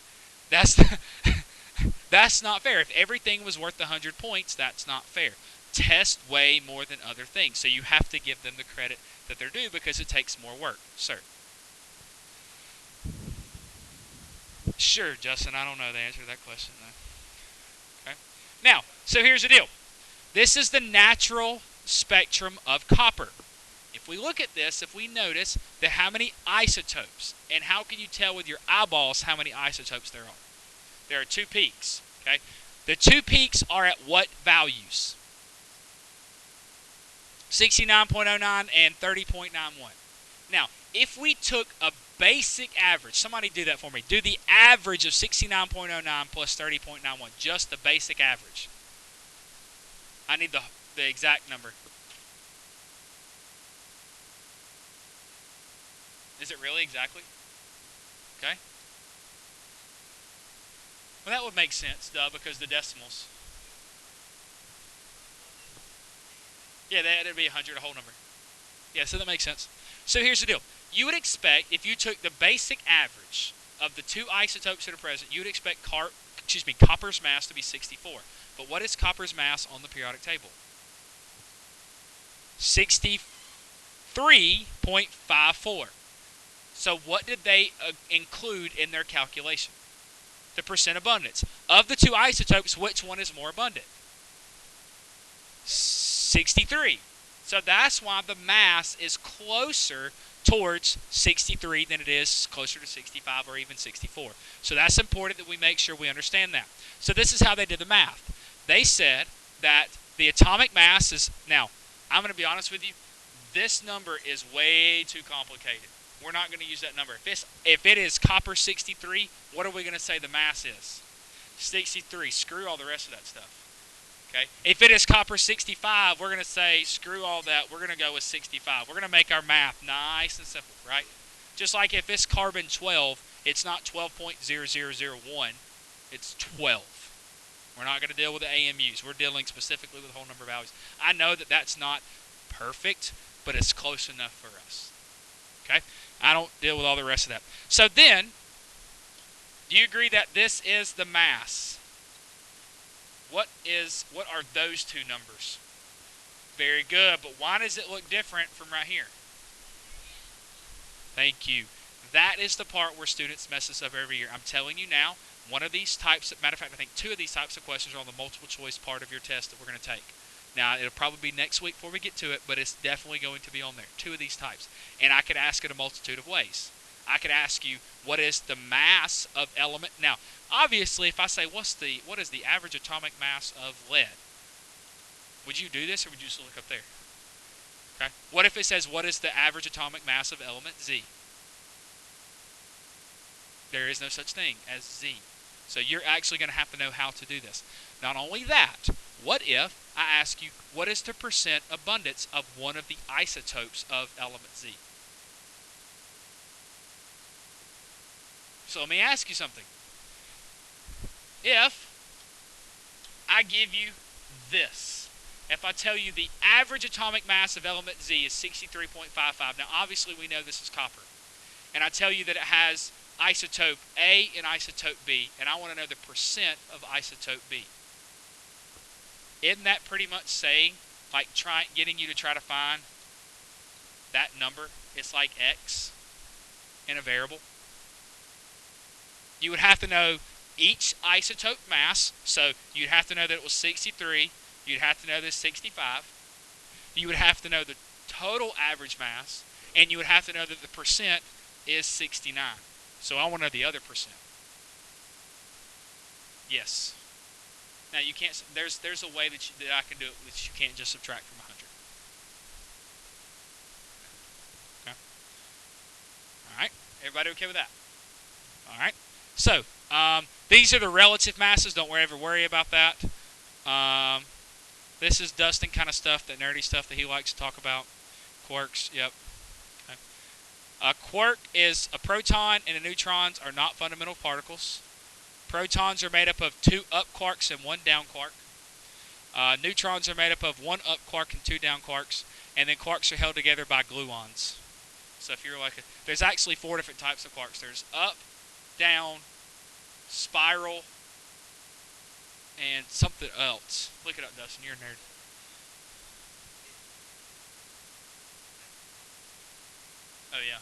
that's not fair. If everything was worth 100 points, that's not fair. test way more than other things. So you have to give them the credit that they're due because it takes more work. Sir. Sure, Justin, I don't know the answer to that question, though. Okay. Now, so here's the deal. This is the natural spectrum of copper. If we look at this, if we notice that how many isotopes, and how can you tell with your eyeballs how many isotopes there are? There are two peaks, okay? The two peaks are at what values? 69.09 and 30.91. Now, if we took a basic average, somebody do that for me. Do the average of 69.09 plus 30.91, just the basic average. I need the exact number. Is it really exactly? Okay. Well, that would make sense, duh, because the decimals. Yeah, that would be 100, a whole number. Yeah, so that makes sense. So here's the deal. You would expect, if you took the basic average of the two isotopes that are present, you would expect copper's mass to be 64. But what is copper's mass on the periodic table? 63.54. So what did they include in their calculation? The percent abundance. Of the two isotopes, which one is more abundant? 63. So that's why the mass is closer towards 63 than it is closer to 65 or even 64. So that's important that we make sure we understand that. So this is how they did the math. They said that the atomic mass is, now, I'm going to be honest with you, this number is way too complicated. We're not going to use that number. If it is copper 63, what are we going to say the mass is? 63. Screw all the rest of that stuff. Okay. If it is copper 65, we're going to say, screw all that. We're going to go with 65. We're going to make our math nice and simple, right? Just like if it's carbon 12, it's not 12.0001. It's 12. We're not going to deal with the AMUs. We're dealing specifically with whole number values. I know that that's not perfect, but it's close enough for us. Okay? I don't deal with all the rest of that. So then, do you agree that this is the mass? What are those two numbers? Very good, but why does it look different from right here? Thank you. That is the part where students mess us up every year. I'm telling you now, one of these types, matter of fact, I think two of these types of questions are on the multiple choice part of your test that we're going to take. Now, it'll probably be next week before we get to it, but it's definitely going to be on there. Two of these types. And I could ask it a multitude of ways. I could ask you, what is the mass of element? Now, obviously, if I say, what is the average atomic mass of lead? Would you do this, or would you just look up there? Okay. What if it says, what is the average atomic mass of element Z? There is no such thing as Z. So you're actually going to have to know how to do this. Not only that, what if I ask you, what is the percent abundance of one of the isotopes of element Z? So let me ask you something. If I give you this, if I tell you the average atomic mass of element Z is 63.55, now obviously we know this is copper, and I tell you that it has isotope A and isotope B, and I want to know the percent of isotope B. Isn't that pretty much saying, like getting you to try to find that number? It's like X in a variable. You would have to know each isotope mass, so you'd have to know that it was 63, you'd have to know this 65, you would have to know the total average mass, and you would have to know that the percent is 69. So I want to know the other percent. Yes. Now you can't. There's a way that I can do it that you can't just subtract from 100. Okay. All right. Everybody okay with that? All right. So these are the relative masses. Don't ever worry about that. This is Dustin kind of stuff, that nerdy stuff that he likes to talk about. Quarks. Yep. Okay. A quark is a proton, and the neutrons are not fundamental particles. Protons are made up of 2 up quarks and 1 down quark. Neutrons are made up of 1 up quark and 2 down quarks. And then quarks are held together by gluons. So if you're like there's actually 4 different types of quarks. There's up, down, spiral, and something else. Look it up, Dustin. You're a nerd. Oh yeah.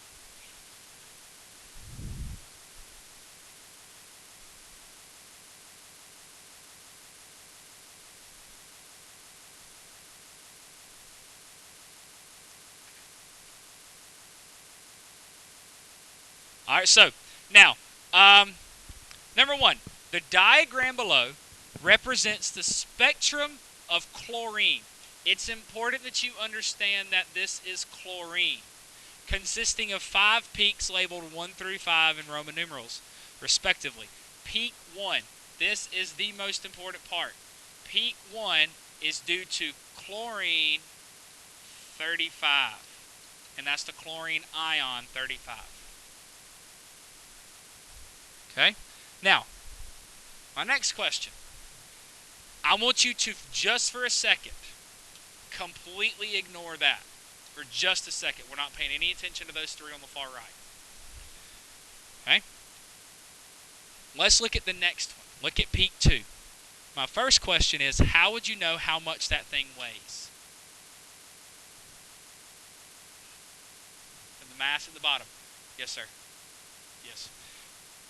All right. So now, um, number one, the diagram below represents the spectrum of chlorine. It's important that you understand that this is chlorine, consisting of 5 peaks labeled 1 through 5 in Roman numerals, respectively. Peak 1, this is the most important part. Peak 1 is due to chlorine 35, and that's the chlorine ion 35. Okay? Now, my next question. I want you to, just for a second, completely ignore that. For just a second. We're not paying any attention to those 3 on the far right. Okay? Let's look at the next one. Look at peak 2. My first question is, how would you know how much that thing weighs? And the mass at the bottom. Yes, sir. Yes.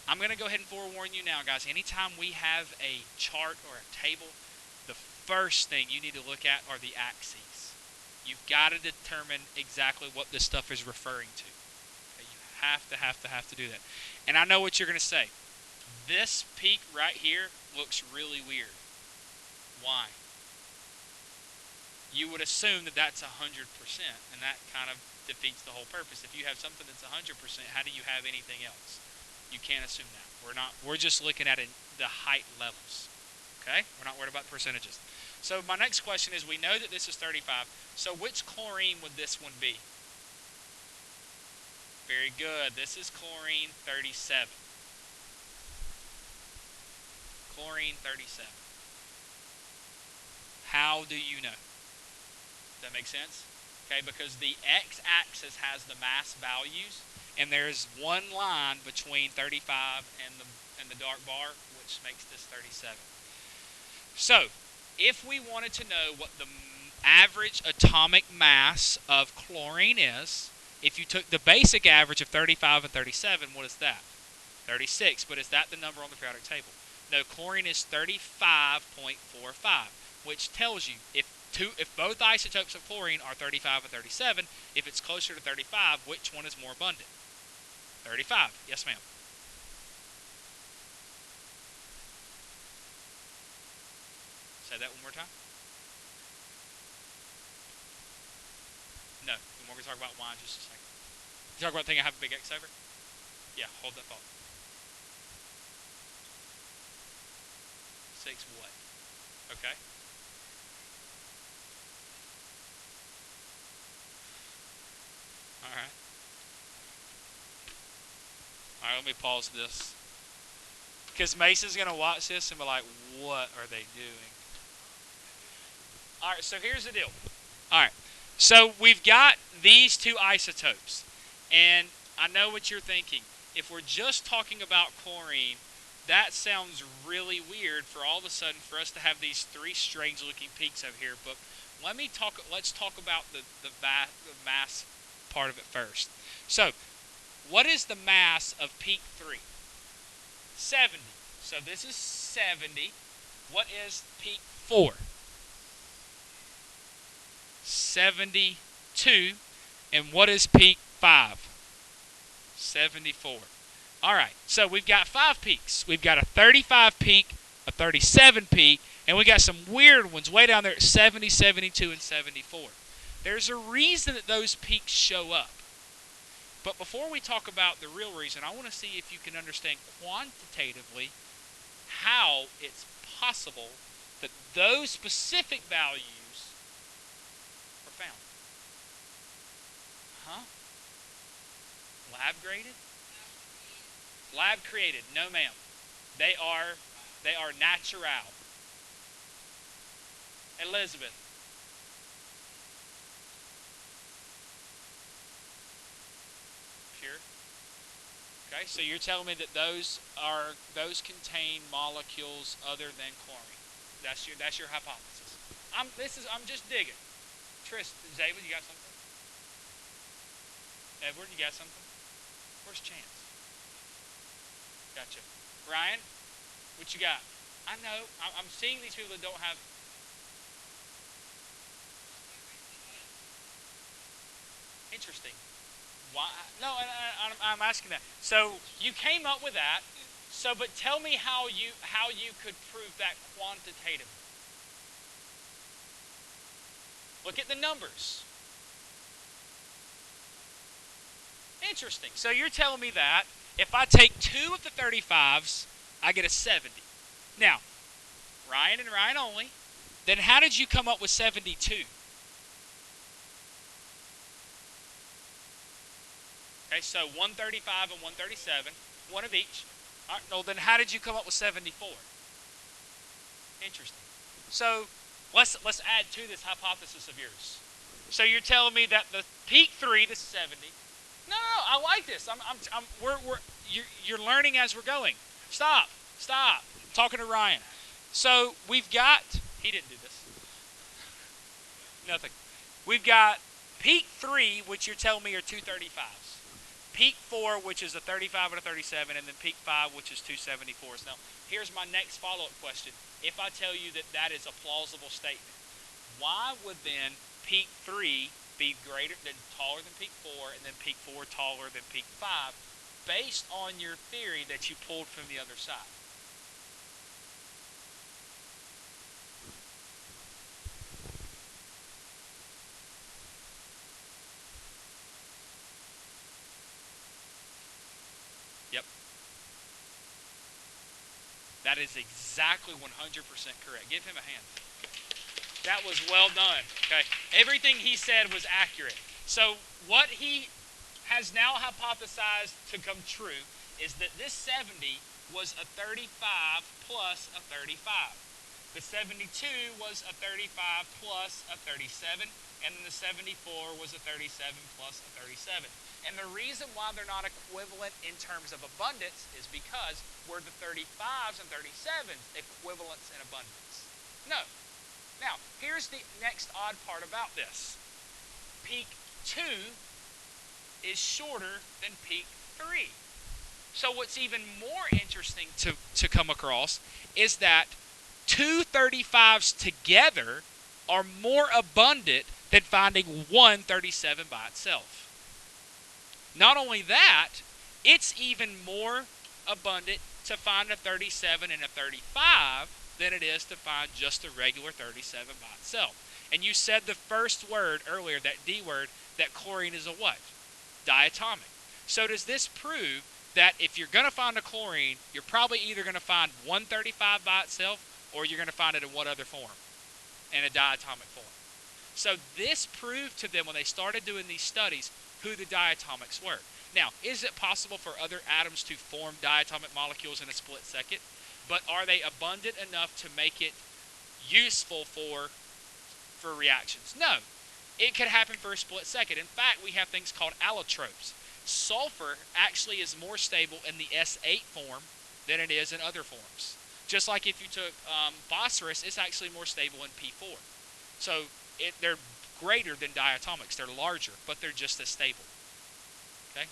I'm going to go ahead and forewarn you now, guys. Anytime we have a chart or a table, the first thing you need to look at are the axes. You've got to determine exactly what this stuff is referring to. Okay? You have to do that. And I know what you're going to say. This peak right here looks really weird. Why? You would assume that that's 100%, and that kind of defeats the whole purpose. If you have something that's 100%, how do you have anything else? You can't assume that. We're just looking at the height levels. Okay? We're not worried about the percentages. So my next question is, we know that this is 35. So which chlorine would this one be? Very good. This is chlorine 37. Chlorine 37. How do you know? Does that make sense? Okay, because the x-axis has the mass values, and there's one line between 35 and the dark bar, which makes this 37. So, if we wanted to know what the average atomic mass of chlorine is, if you took the basic average of 35 and 37, what is that? 36, but is that the number on the periodic table? No, chlorine is 35.45, which tells you if both isotopes of chlorine are 35 and 37, if it's closer to 35, which one is more abundant? 35. Yes, ma'am. Say that one more time. No, we're going to talk about wine in just a second. You talk about the thing I have a big X over? Yeah, hold that thought. 6 what? Okay. All right. All right, let me pause this. Because Mason's going to watch this and be like, what are they doing? All right, so here's the deal. All right, so we've got these 2 isotopes. And I know what you're thinking. If we're just talking about chlorine, that sounds really weird for all of a sudden for us to have these 3 strange looking peaks over here. But let's talk about the mass part of it first. So, what is the mass of peak 3? 70. So this is 70. What is peak 4? 72. And what is peak 5? 74. All right, so we've got 5 peaks. We've got a 35 peak, a 37 peak, and we got some weird ones way down there at 70, 72, and 74. There's a reason that those peaks show up. But before we talk about the real reason, I want to see if you can understand quantitatively how it's possible that those specific values are found. Huh? Lab graded? Lab created. No, ma'am. They are natural. Elizabeth. Pure. Okay, so you're telling me that those contain molecules other than chlorine. That's your hypothesis. I'm just digging. Tristan, David, you got something? Edward, you got something? Where's Chance? Gotcha. Ryan, what you got? I know. I'm seeing these people that don't have. Interesting. Why? No, I'm asking that. So you came up with that. So, but tell me how you could prove that quantitatively. Look at the numbers. Interesting. So you're telling me that if I take two of the 35s, I get a 70. Now, Ryan and Ryan only. Then how did you come up with 72? Okay, so 135 and 137, one of each. All right, no, then how did you come up with 74? Interesting. So let's add to this hypothesis of yours. So you're telling me that the peak three, this is 70. No, I like this. You're learning as we're going. Stop. I'm talking to Ryan. So we've got. He didn't do this. Nothing. We've got peak three, which you're telling me are 235s. Peak 4, which is a 35 and a 37, and then peak 5, which is 274s. Now, here's my next follow-up question. If I tell you that that is a plausible statement, why would then peak 3 be taller than peak 4, and then peak 4 taller than peak 5, based on your theory that you pulled from the other side? Yep. That is exactly 100% correct. Give him a hand. That was well done. Okay. Everything he said was accurate. So what he has now hypothesized to come true is that this 70 was a 35 plus a 35. The 72 was a 35 plus a 37, and then the 74 was a 37 plus a 37. And the reason why they're not equivalent in terms of abundance is because were the 35s and 37s equivalents in abundance? No. Now, here's the next odd part about this. Peak 2 is shorter than peak 3. So what's even more interesting to come across is that two 35s together are more abundant than finding one 37 by itself. Not only that, it's even more abundant to find a 37 and a 35 than it is to find just a regular 37 by itself. And you said the first word earlier, that D word, that chlorine is a what? Diatomic. So does this prove that if you're going to find a chlorine, you're probably either going to find 135 by itself or you're going to find it in what other form? In a diatomic form. So this proved to them when they started doing these studies who the diatomics were. Now, is it possible for other atoms to form diatomic molecules in a split second? But are they abundant enough to make it useful for reactions? No. It could happen for a split second. In fact, we have things called allotropes. Sulfur actually is more stable in the S8 form than it is in other forms. Just like if you took phosphorus, it's actually more stable in P4. So they're greater than diatomics. They're larger, but they're just as stable. Okay?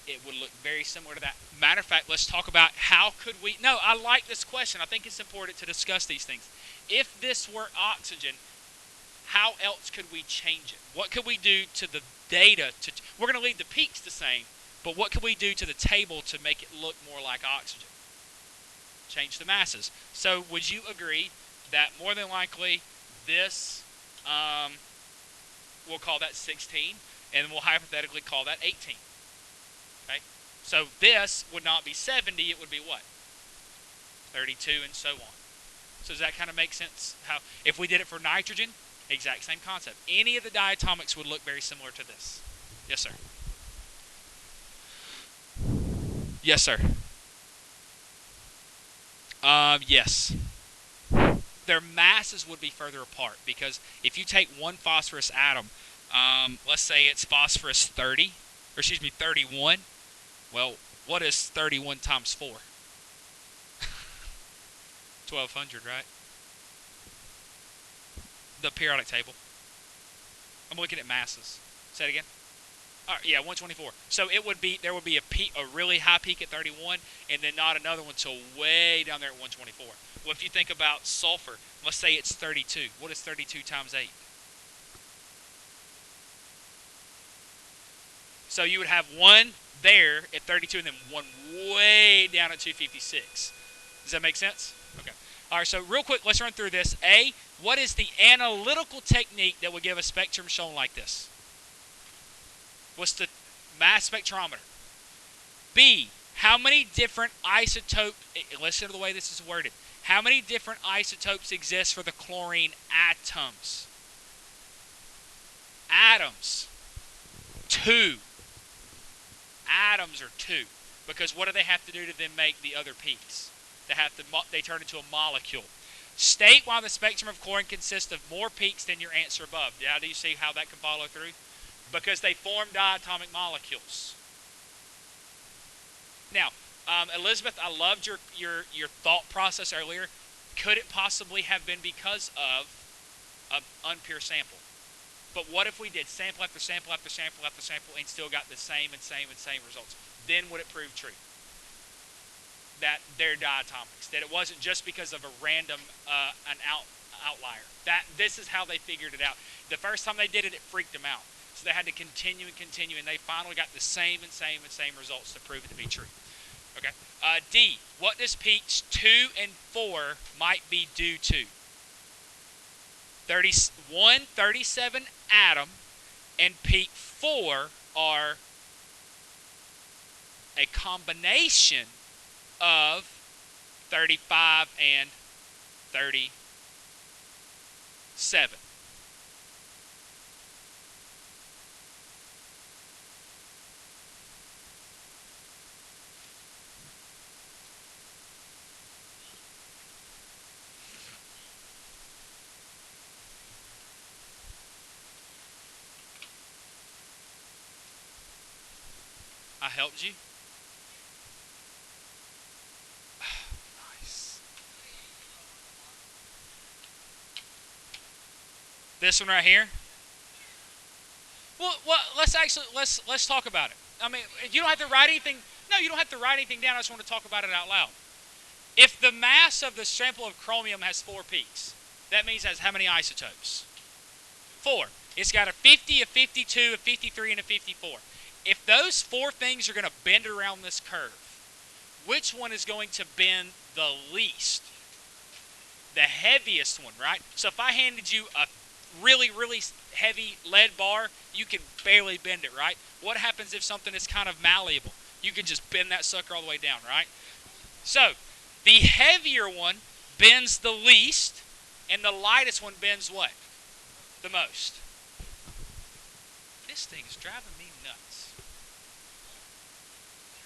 It would look very similar to that. Matter of fact, let's talk about how could we... No, I like this question. I think it's important to discuss these things. If this were oxygen, how else could we change it? What could we do to the data? We're going to leave the peaks the same, but what could we do to the table to make it look more like oxygen? Change the masses. So would you agree that more than likely this, we'll call that 16, and we'll hypothetically call that 18. Okay? So this would not be 70, it would be what? 32 and so on. So does that kind of make sense? How if we did it for nitrogen, exact same concept. Any of the diatomics would look very similar to this. Yes, sir. Yes, sir. Yes. Their masses would be further apart because if you take one phosphorus atom, let's say it's phosphorus 30, or excuse me, 31. Well, what is 31 times 4? 1200, right? The periodic table. I'm looking at masses. Say it again. Yeah, 124. So there would be a peak, a really high peak at 31, and then not another one till way down there at 124. Well, if you think about sulfur, let's say it's 32. What is 32 times 8? So you would have one there at 32, and then one way down at 256. Does that make sense? Okay. All right. So real quick, let's run through this. A, what is the analytical technique that would give a spectrum shown like this? What's the mass spectrometer? B, how many different isotopes, listen to the way this is worded, how many different isotopes exist for the chlorine atoms? Atoms. 2. Atoms are 2. Because what do they have to do to then make the other peaks? They turn into a molecule. State why the spectrum of chlorine consists of more peaks than your answer above. Now, do you see how that can follow through? Because they form diatomic molecules. Now, Elizabeth, I loved your thought process earlier. Could it possibly have been because of an unpure sample? But what if we did sample after sample after sample after sample and still got the same results? Then would it prove true that they're diatomics? That it wasn't just because of a random outlier. This is how they figured it out. The first time they did it, it freaked them out. So they had to continue, and they finally got the same results to prove it to be true. Okay. D, what does peaks 2 and 4 might be due to? 37 atom, and peak 4 are a combination of 35 and 37. I helped you? Nice. This one right here? Well, let's talk about it. I mean, you don't have to write anything. No, you don't have to write anything down. I just want to talk about it out loud. If the mass of the sample of chromium has 4 peaks, that means it has how many isotopes? 4. It's got a 50, a 52, a 53, and a 54. If those 4 things are going to bend around this curve, which one is going to bend the least? The heaviest one, right? So if I handed you a really, really heavy lead bar, you can barely bend it, right? What happens if something is kind of malleable? You can just bend that sucker all the way down, right? So the heavier one bends the least, and the lightest one bends what? The most. This thing is driving me nuts.